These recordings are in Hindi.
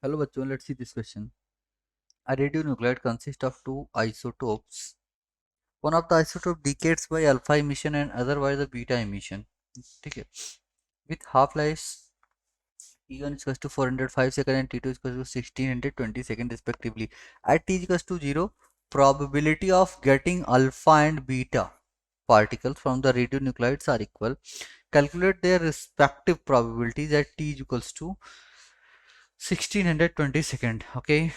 Hello bachcho, let's see this question. A radionuclide consists of two isotopes. One of the isotope decays by alpha emission and other by the beta emission. ठीक है. With half-lives T1 is equals to 405 seconds and T2 is equals to 1620 seconds respectively. At T is equals to 0, probability of getting alpha and beta particles from the radionuclides are equal. Calculate their respective probabilities at T is equals to 1620 seconds. Okay.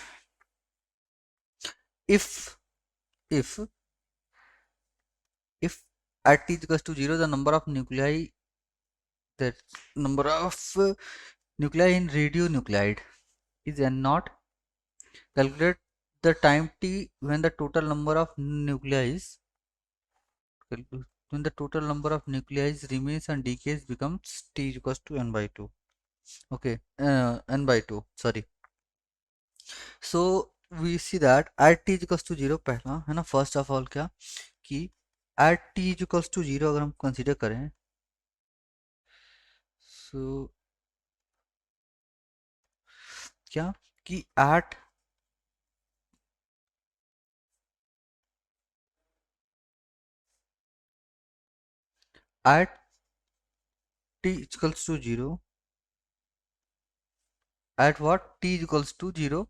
If if if at t is equals to 0 the number of nuclei the number of nuclei in radionuclide is n naught. Calculate the time t when the total number of nuclei is when the total number of nuclei remains and decays becomes t is equals to n by 2. Okay, n by 2, sorry. So we see that at t is equals to 0 पहला है ना, फर्स्ट ऑफ ऑल क्या कि at t is equals to 0 अगर हम कंसीडर करें, सो क्या कि at t equals to 0, at what t equals to 0,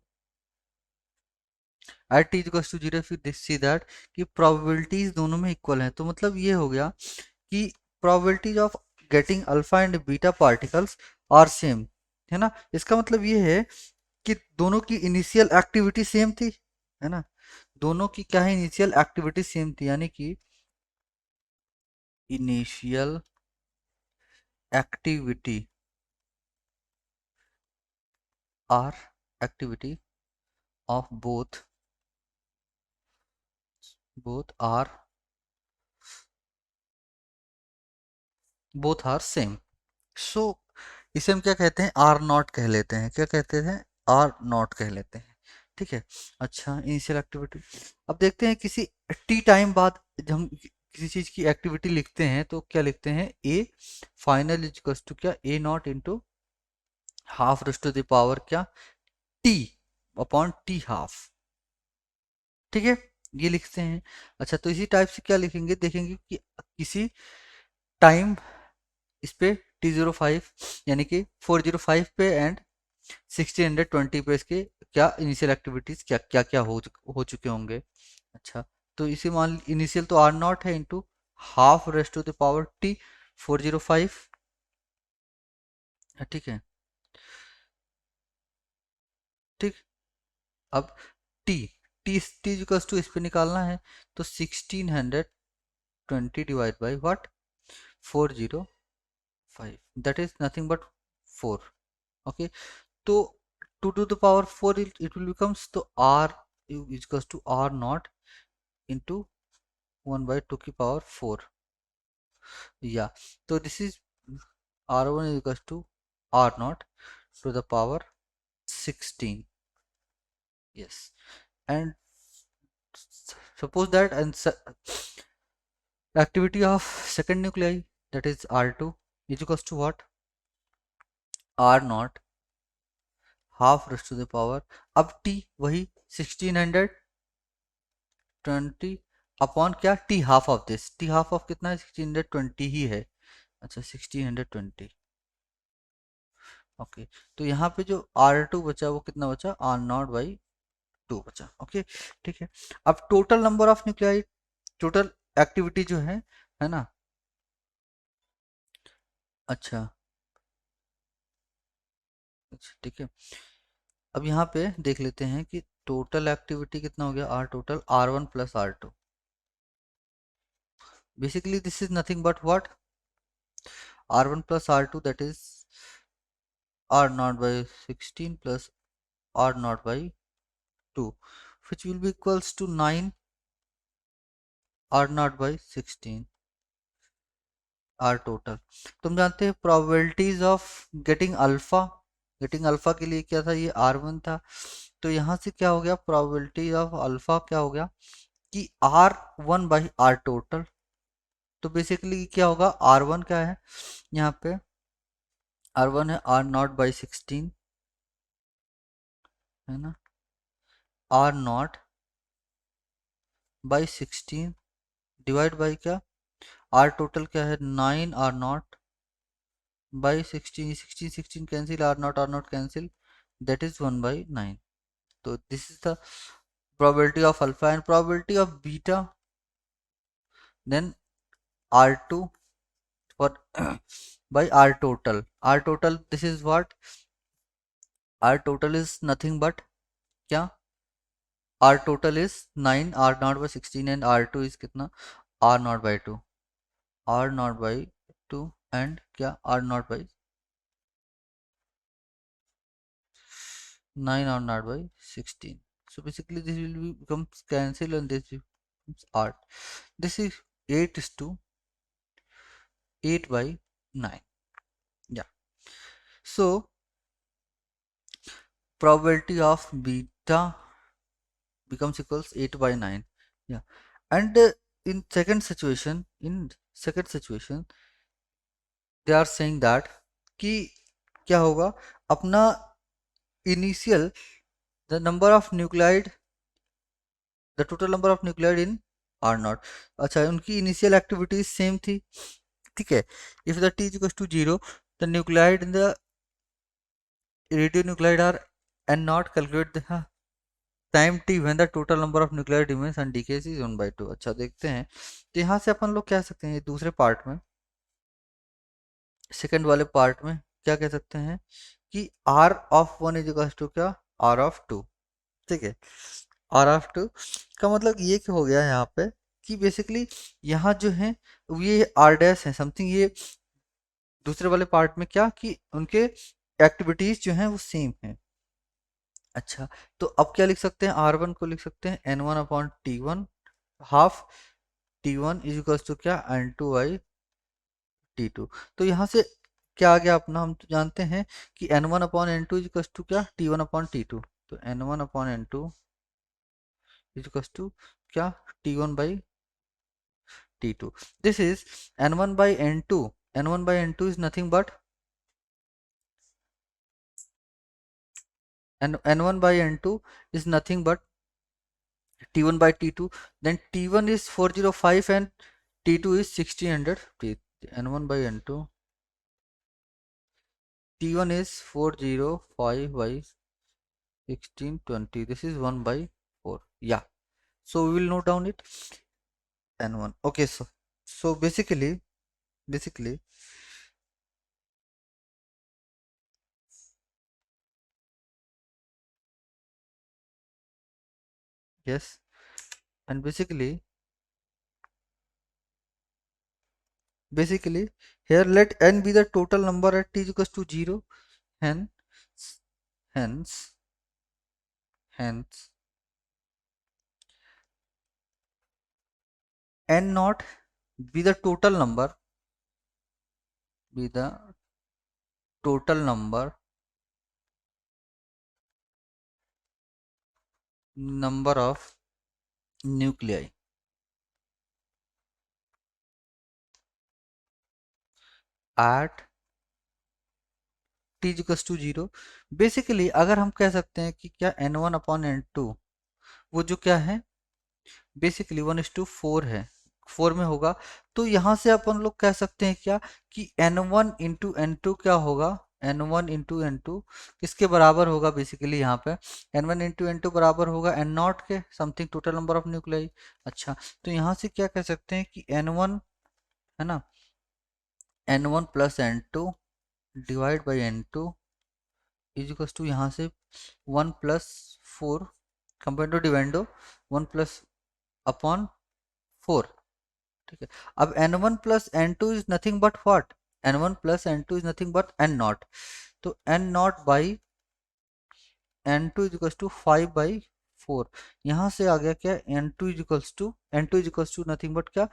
at t equals to 0 फिर सी दैट कि प्रोबेबिलिटीज दोनों में इक्वल है, तो मतलब ये हो गया कि probabilities of getting alpha and beta particles are same, है ना. इसका मतलब ये है कि दोनों की इनिशियल एक्टिविटी सेम थी, है ना. दोनों की क्या है, इनिशियल एक्टिविटी सेम थी, यानी कि initial activity are activity of both are same. So इसे हम क्या कहते हैं, आर नॉट कह लेते हैं. क्या कहते हैं, आर नॉट कह लेते हैं. ठीक है. अच्छा, इनिशियल एक्टिविटी. अब देखते हैं किसी टी टाइम बाद जब हम किसी चीज की एक्टिविटी लिखते हैं तो क्या लिखते हैं, ए फाइनल इज टू क्या, A naught into half raise to the power क्या, टी अपॉन टी हाफ. ठीक है, ये लिखते हैं. अच्छा, तो इसी टाइप से क्या लिखेंगे, देखेंगे कि किसी टाइम इस पे T05 यानी कि 405 पे एंड 1620 पे इसके क्या इनिशियल एक्टिविटीज क्या क्या क्या हो चुके होंगे. अच्छा, तो इसी मान इनिशियल तो आर नॉट है into half raise to the power T 405. ठीक है. ठीक. अब टी टी टी टू इस पे निकालना है, तो 1620 divide by what, 405, that is nothing but 4. Okay, तो 2 to the power 4 it will becomes, तो r is equals to r naught into 1 by 2 की power 4. या तो this is r1 is equals to r naught to the power 16. Yes, and suppose that and activity of second nuclei, that is r2 is equals to what, r naught half raised to the power, अब t वही 1620 अपॉन क्या, T half of this, T half of कितना है, 1620 ही है. अच्छा, 1620. ओके, तो यहाँ पे जो R2 बचा वो कितना बचा, आर नॉट बाई 2 बचा. ओके, ठीक है. अब total number of nuclei, total activity जो है ना. अच्छा अच्छा, ठीक है. अब यहाँ पे देख लेते हैं कि टोटल एक्टिविटी कितना हो गया, R total R1 plus R2. Basically this is nothing but what, R1 plus R2, that is R naught by 16 plus R naught by 2, which will be equals to 9 R naught by 16 R total. तुम जानते हैं probabilities of getting अल्फा के लिए क्या था, ये R1 था. तो यहाँ से क्या हो गया, probability of अल्फा क्या हो गया कि R1 by R total. तो बेसिकली क्या होगा, R1 क्या है यहाँ पे, R1 है R naught by 16 है ना, R naught by 16 divide by क्या, आर टोटल क्या है 9 R naught by 16, 16 16 cancel, R naught cancel, that is 1 by 9. तो this is the probability of alpha and probability of beta. Then R2 for by R total. R total, this is what? R total is nothing but क्या, R total is 9 R naught by 16 and R2 is कितना, R naught by 2, R naught by 2 and क्या, R naught by 9 R naught by 16. So basically this will be becomes cancel and this becomes R. This is 8 is to 8 by 9. Yeah. So probability of beta becomes equals 8 by 9. Yeah. And in second situation they are saying that कि क्या होगा अपना initial the number of nuclide the total number of nuclide in R naught. अच्छा उनकी initial activity सेम थी, ठीक है. If the t is equals to 0, the nuclide in the radionuclide are n naught. Calculate the time t when the total number of nuclear remains and decays is 1/2. अच्छा देखते हैं, तो यहाँ से अपन लोग क्या सकते हैं, दूसरे पार्ट में, सेकंड वाले पार्ट में क्या कह सकते हैं कि r of 1 is equal to क्या, r ऑफ 2. ठीक है, r ऑफ 2 का मतलब ये क्या हो गया यहाँ पे कि बेसिकली यहाँ जो है ये r डैश है समथिंग, ये दूसरे वाले पार्ट में क्या कि उनके एक्टिविटीज जो हैं वो सेम है. अच्छा, तो अब क्या लिख सकते हैं, R1 को लिख सकते हैं N1 upon T1 half T1 is equal to क्या, N2 बाई T2. तो यहाँ से क्या आ गया अपना, हम तो जानते हैं कि N1 upon N2 is equal to क्या, T1 अपॉन T2. तो N1 upon N2 is equal to क्या, T1 by T2. This is N1 by N2. N1 by N2 is nothing but N1 by N2 is nothing but T1 by T2. Then T1 is 405 and T2 is 1600. N1 by N2. T1 is 405 by 1620. This is 1 by 4. Yeah. So we will note down it. N1. Okay. So basically, yes. And basically here let n be the total number at t is equals to 0. Hence, hence, hence n naught be the total number, be the total number of nuclei at t equals to 0. Basically अगर हम कह सकते हैं कि क्या n1 अपॉन n2 वो जो क्या है बेसिकली 1:4 है, 4 में होगा. तो यहाँ से अपन लोग कह सकते हैं क्या कि n1 इंटू n2 क्या होगा, n1 इंटू n2 किसके बराबर होगा, बेसिकली यहाँ पे n1 इंटू n2 बराबर होगा n नॉट के something total number of nuclei. अच्छा, तो यहाँ से क्या कह सकते हैं कि n1 है ना, n1 plus n2 divide by n2 is equal to यहाँ से 1 plus 4 compare dividendo 1 plus upon 4. ठीक है, अब n1 plus n2 is nothing but what, n1 plus n2 is nothing but n naught. तो n naught by n2 is equal to 5 by 4. यहाँ से आ गया क्या, n2 is equal to nothing but क्या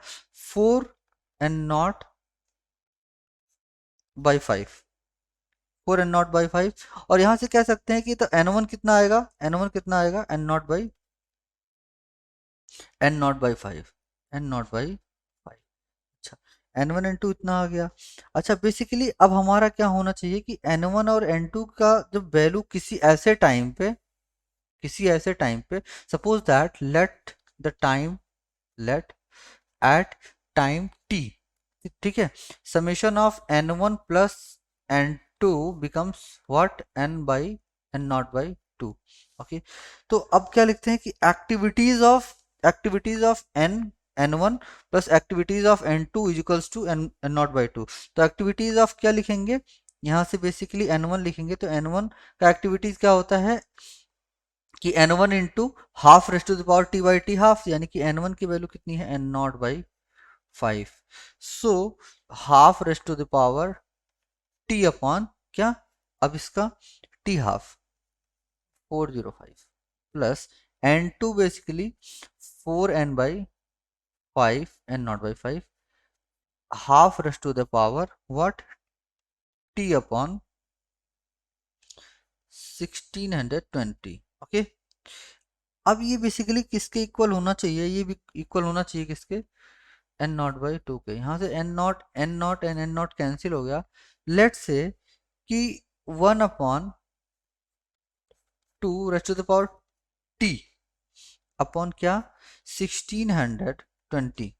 4 n naught by 5, 4 n naught by 5. और यहाँ से कह सकते हैं कि तो n1 कितना आएगा, n1 कितना आएगा n naught by 5, n naught by 5. अच्छा, n1 n2 इतना आ गया. अच्छा, बेसिकली अब हमारा क्या होना चाहिए कि n1 और n2 का जब वैल्यू किसी ऐसे टाइम पे किसी ऐसे टाइम पे, suppose that let at time T, ठीक है, summation of n1 plus n2 becomes what, n/n0/2। Okay, तो अब क्या लिखते हैं कि activities of n1 plus activities of n2 is equals to n0/2। तो एक्टिविटीज ऑफ क्या लिखेंगे, यहाँ से बेसिकली n1 लिखेंगे, तो n1 का एक्टिविटीज क्या होता है कि n1 into half raised to the power t by T half, यानी कि n1 की वैल्यू कितनी है, n0/5। So half raised to the power t upon क्या, अब इसका t half 405 plus n2 basically 4n/5 n0/5 half raised to the power what, t upon 1620। Okay, अब ये बेसिकली किसके इक्वल होना चाहिए, ये भी इक्वल होना चाहिए किसके, n0/2 के। यहाँ से n0 एंड n0 कैंसिल हो गया। लेट्स से कि 1/2 raised to the power t upon क्या, 1620,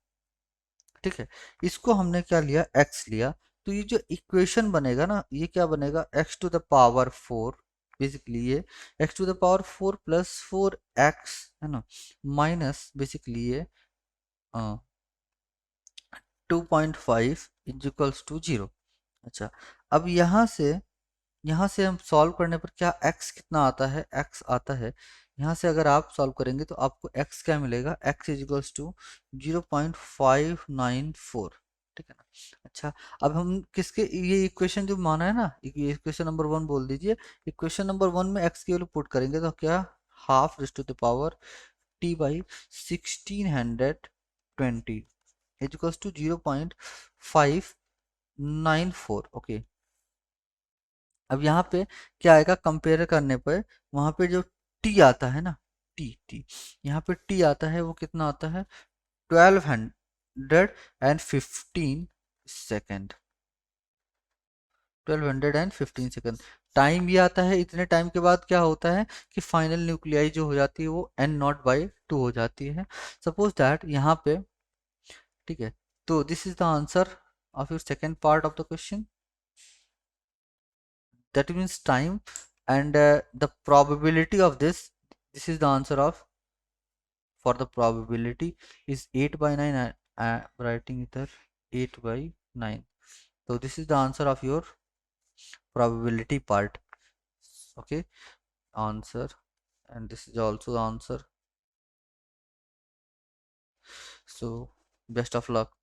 ठीक है। इसको हमने क्या लिया, x लिया, तो ये जो इक्वेशन बनेगा ना, ये क्या बनेगा, x to the power 4, basically ये x to the power 4 plus 4x है ना, माइनस बेसिकली ये 2.5 इज इक्वल्स टू 0। अच्छा, अब यहाँ से हम सॉल्व करने पर क्या x कितना आता है, x आता है, यहाँ से अगर आप सॉल्व करेंगे तो आपको x क्या मिलेगा, x इज इक्वल्स टू 0.594, ठीक है ना। अच्छा, अब हम किसके, ये इक्वेशन जो माना है ना, ये इक्वेशन नंबर 1 बोल दीजिए, इक्वेशन नंबर 1 में x की वैल्यू पुट करेंगे तो क्या, half raise to the power t by 1620 is equals to 0.594। Okay, अब यहाँ पे क्या आएगा, कंपेयर करने पर वहां पे जो टी आता है ना, टी यहाँ पे टी आता है, वो कितना आता है, 1215 सेकेंड, 1215 सेकेंड टाइम ये आता है। इतने टाइम के बाद क्या होता है कि फाइनल न्यूक्लियाई जो हो जाती है वो n0/2 हो जाती है, सपोज दैट यहाँ पे, ठीक है। तो this is the answer of your second part of the question, that means time, and the probability of this is the answer of, for the probability is 8/9, writing it there 8/9, so this is the answer of your probability part, okay, answer, and this is also the answer. So best of luck.